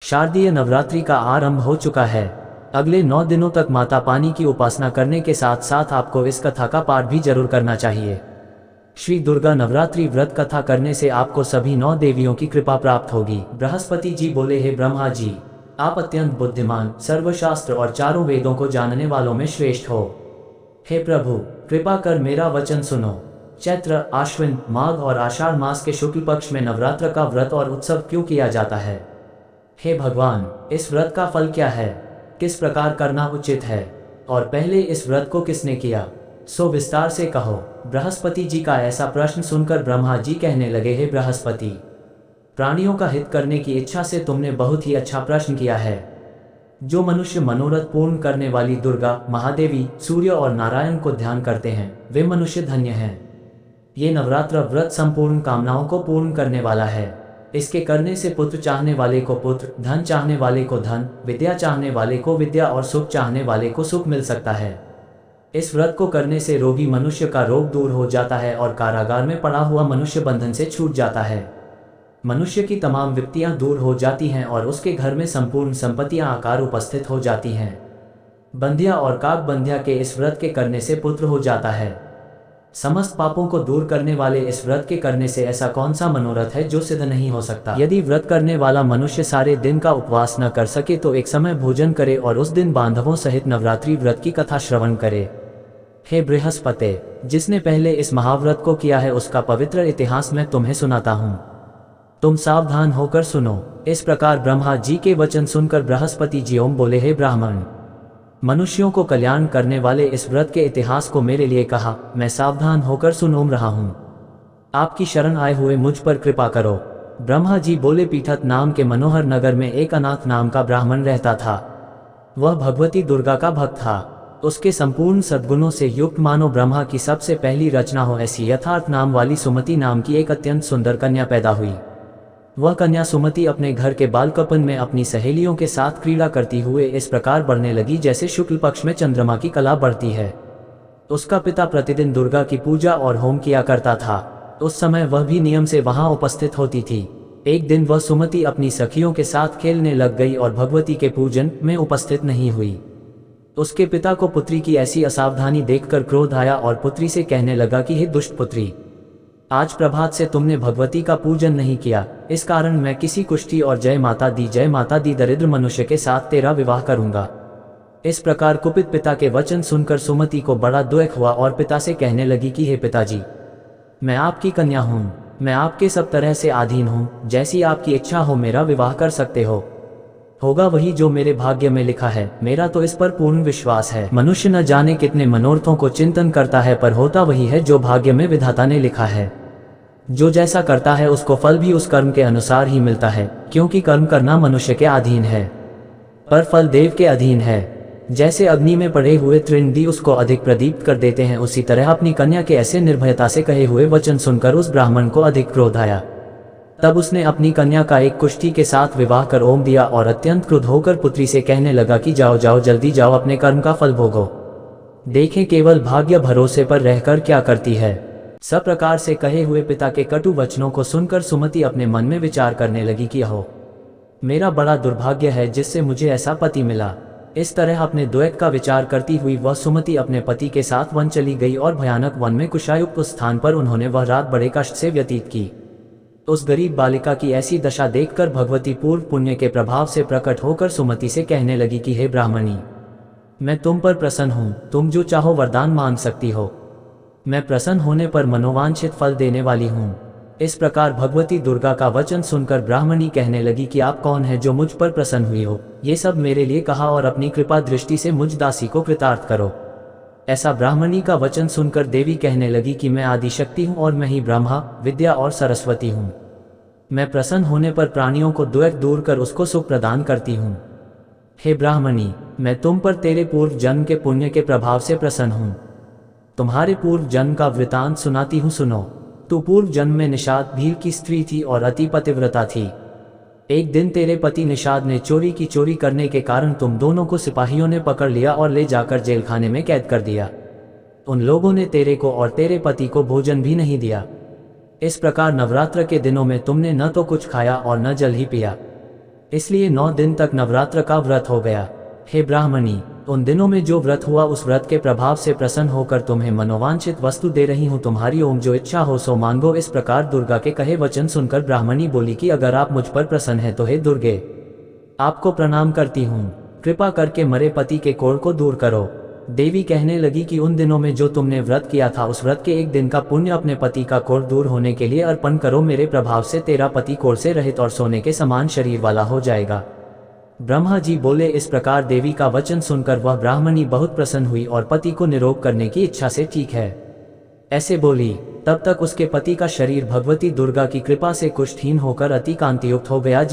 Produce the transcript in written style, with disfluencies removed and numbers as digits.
शारदीय नवरात्रि का आरंभ हो चुका है। अगले 9 दिनों तक माता पानी की उपासना करने के साथ साथ आपको इस कथा का पाठ भी जरूर करना चाहिए। श्री दुर्गा नवरात्रि व्रत कथा करने से आपको सभी 9 देवियों की कृपा प्राप्त होगी। बृहस्पति जी बोले, हे ब्रह्मा जी, आप अत्यंत बुद्धिमान, सर्वशास्त्र और चारों वेदों को जानने वालों में श्रेष्ठ हो। हे प्रभु, कृपा कर मेरा वचन सुनो। चैत्र, आश्विन, माघ और आषाढ़ मास के शुक्ल पक्ष में नवरात्र का व्रत और उत्सव क्यों किया जाता है? हे भगवान, इस व्रत का फल क्या है? किस प्रकार करना उचित है? और पहले इस व्रत को किसने किया, सो विस्तार से कहो। बृहस्पति जी का ऐसा प्रश्न सुनकर ब्रह्मा जी कहने लगे, हे बृहस्पति, प्राणियों का हित करने की इच्छा से तुमने बहुत ही अच्छा प्रश्न किया है। जो मनुष्य मनोरथ पूर्ण करने वाली दुर्गा, महादेवी, सूर्य और नारायण को ध्यान करते हैं, वे मनुष्य धन्य हैं। ये नवरात्र व्रत संपूर्ण कामनाओं को पूर्ण करने वाला है। इसके करने से पुत्र चाहने वाले को पुत्र, धन चाहने वाले को धन, विद्या चाहने वाले को विद्या और सुख चाहने वाले को सुख मिल सकता है। इस व्रत को करने से रोगी मनुष्य का रोग दूर हो जाता है और कारागार में पड़ा हुआ मनुष्य बंधन से छूट जाता है। मनुष्य की तमाम विपत्तियां दूर हो जाती हैं और उसके घर में संपूर्ण संपत्तियां आकार उपस्थित हो जाती हैं। बंध्या और काक बंध्या के इस व्रत के करने से पुत्र हो जाता है। समस्त पापों को दूर करने वाले इस व्रत के करने से ऐसा कौन सा मनोरथ है जो सिद्ध नहीं हो सकता? यदि व्रत करने वाला मनुष्य सारे दिन का उपवास न कर सके तो एक समय भोजन करे और उस दिन बांधवों सहित नवरात्रि व्रत की कथा श्रवण करे। हे बृहस्पति, जिसने पहले इस महाव्रत को किया है उसका पवित्र इतिहास मैं तुम्हें सुनाता हूँ। तुम सावधान होकर सुनो। इस प्रकार ब्रह्मा जी के वचन सुनकर बृहस्पति जी ओम बोले, हे ब्राह्मण, मनुष्यों को कल्याण करने वाले इस व्रत के इतिहास को मेरे लिए कहा, मैं सावधान होकर सुन रहा हूँ। आपकी शरण आए हुए मुझ पर कृपा करो। ब्रह्मा जी बोले, पीठत नाम के मनोहर नगर में एक अनाथ नाम का ब्राह्मण रहता था। वह भगवती दुर्गा का भक्त था। उसके संपूर्ण सद्गुणों से युक्त मानो ब्रह्मा की सबसे पहली रचना हो ऐसी यथार्थ नाम वाली सुमति नाम की एक अत्यंत सुंदर कन्या पैदा हुई। वह कन्या सुमति अपने घर के बालकपन में अपनी सहेलियों के साथ क्रीड़ा करती हुए इस प्रकार बढ़ने लगी जैसे शुक्ल पक्ष में चंद्रमा की कला बढ़ती है। उसका पिता प्रतिदिन दुर्गा की पूजा और होम किया करता था। उस समय वह भी नियम से वहां उपस्थित होती थी। एक दिन वह सुमति अपनी सखियों के साथ खेलने लग गई और भगवती के पूजन में उपस्थित नहीं हुई। उसके पिता को पुत्री की ऐसी असावधानी देखकर क्रोध आया और पुत्री से कहने लगा कि हे दुष्ट पुत्री, आज प्रभात से तुमने भगवती का पूजन नहीं किया, इस कारण मैं किसी कुष्ठी और जय माता दी दरिद्र मनुष्य के साथ तेरा विवाह करूंगा। इस प्रकार कुपित पिता के वचन सुनकर सुमति को बड़ा दुख हुआ और पिता से कहने लगी कि हे पिताजी, मैं आपकी कन्या हूँ, मैं आपके सब तरह से अधीन हूँ, जैसी आपकी इच्छा हो मेरा विवाह कर सकते हो। होगा वही जो मेरे भाग्य में लिखा है, मेरा तो इस पर पूर्ण विश्वास है। मनुष्य न जाने कितने मनोरथों को चिंतन करता है, पर होता वही है जो भाग्य में विधाता ने लिखा है। जो जैसा करता है उसको फल भी उस कर्म के अनुसार ही मिलता है, क्योंकि कर्म करना मनुष्य के अधीन है, पर फल देव के अधीन है। जैसे अग्नि में पड़े हुए तृण उसको अधिक प्रदीप्त कर देते हैं, उसी तरह अपनी कन्या के ऐसे निर्भयता से कहे हुए वचन सुनकर उस ब्राह्मण को अधिक क्रोध आया। तब उसने अपनी कन्या का एक कुष्ठी के साथ विवाह कर ओम दिया और अत्यंत क्रुद्ध होकर पुत्री से कहने लगा कि जाओ जाओ, जल्दी जाओ, अपने कर्म का फल भोगो। देखें केवल भाग्य भरोसे पर रहकर क्या करती है। सब प्रकार से कहे हुए पिता के कटु वचनों को सुनकर सुमति अपने मन में विचार करने लगी कि हो, मेरा बड़ा दुर्भाग्य है जिससे मुझे ऐसा पति मिला। इस तरह अपने द्वैत का विचार करती हुई वह सुमति अपने पति के साथ वन चली गई और भयानक वन में कुशायुक्त स्थान पर उन्होंने वह रात बड़े कष्ट से व्यतीत की। उस गरीब बालिका की ऐसी दशा देखकर भगवती पूर्व पुण्य के प्रभाव से प्रकट होकर सुमति से कहने लगी कि हे ब्राह्मणी, मैं तुम पर प्रसन्न हूँ, तुम जो चाहो वरदान मांग सकती हो। मैं प्रसन्न होने पर मनोवांछित फल देने वाली हूँ। इस प्रकार भगवती दुर्गा का वचन सुनकर ब्राह्मणी कहने लगी कि आप कौन है जो मुझ पर प्रसन्न हुई हो? ये सब मेरे लिए कहा और अपनी कृपा दृष्टि से मुझ दासी को कृतार्थ करो। ऐसा ब्राह्मणी का वचन सुनकर देवी कहने लगी कि मैं आदिशक्ति हूँ और मैं ही ब्रह्मा, विद्या और सरस्वती हूँ। मैं प्रसन्न होने पर प्राणियों को द्वैत दूर कर उसको सुख प्रदान करती हूँ। हे ब्राह्मणी, मैं तुम पर तेरे पूर्व जन्म के पुण्य के प्रभाव से प्रसन्न हूँ। तुम्हारे पूर्व जन्म का वृतांत सुनाती हूँ, सुनो। तू पूर्व जन्म में निषाद भील की स्त्री थी और अति पतिव्रता थी। एक दिन तेरे पति निषाद ने चोरी करने के कारण तुम दोनों को सिपाहियों ने पकड़ लिया और ले जाकर जेलखाने में कैद कर दिया। उन लोगों ने तेरे को और तेरे पति को भोजन भी नहीं दिया। इस प्रकार नवरात्र के दिनों में तुमने न तो कुछ खाया और न जल ही पिया। इसलिए 9 दिन तक नवरात्र का व्रत हो गया। हे ब्राह्मणी, उन दिनों में जो व्रत हुआ उस व्रत के प्रभाव से प्रसन्न होकर तुम्हें मनोवांछित वस्तु दे रही हूँ, तुम्हारी ओम जो इच्छा हो सो मांगो। इस प्रकार दुर्गा के कहे वचन सुनकर ब्राह्मणी बोली कि अगर आप मुझ पर प्रसन्न हैं तो हे दुर्गे, आपको प्रणाम करती हूँ, कृपा करके मरे पति के कोढ़ को दूर करो। देवी कहने लगी कि उन दिनों में जो तुमने व्रत किया था उस व्रत के एक दिन का पुण्य अपने पति का कोढ़ दूर होने के लिए अर्पण करो। मेरे प्रभाव से तेरा पति कोढ़ से रहित और सोने के समान शरीर वाला हो जाएगा। ब्रह्मा जी बोले। इस प्रकार देवी का वचन सुनकर वह ब्राह्मणी बहुत प्रसन्न हुई और पति को निरोग करने की इच्छा से ठीक है ऐसे बोली। तब तक उसके पति का शरीर भगवती दुर्गा की कृपा से कुष्ठहीन होकर अति कांतियुक्त हो गया।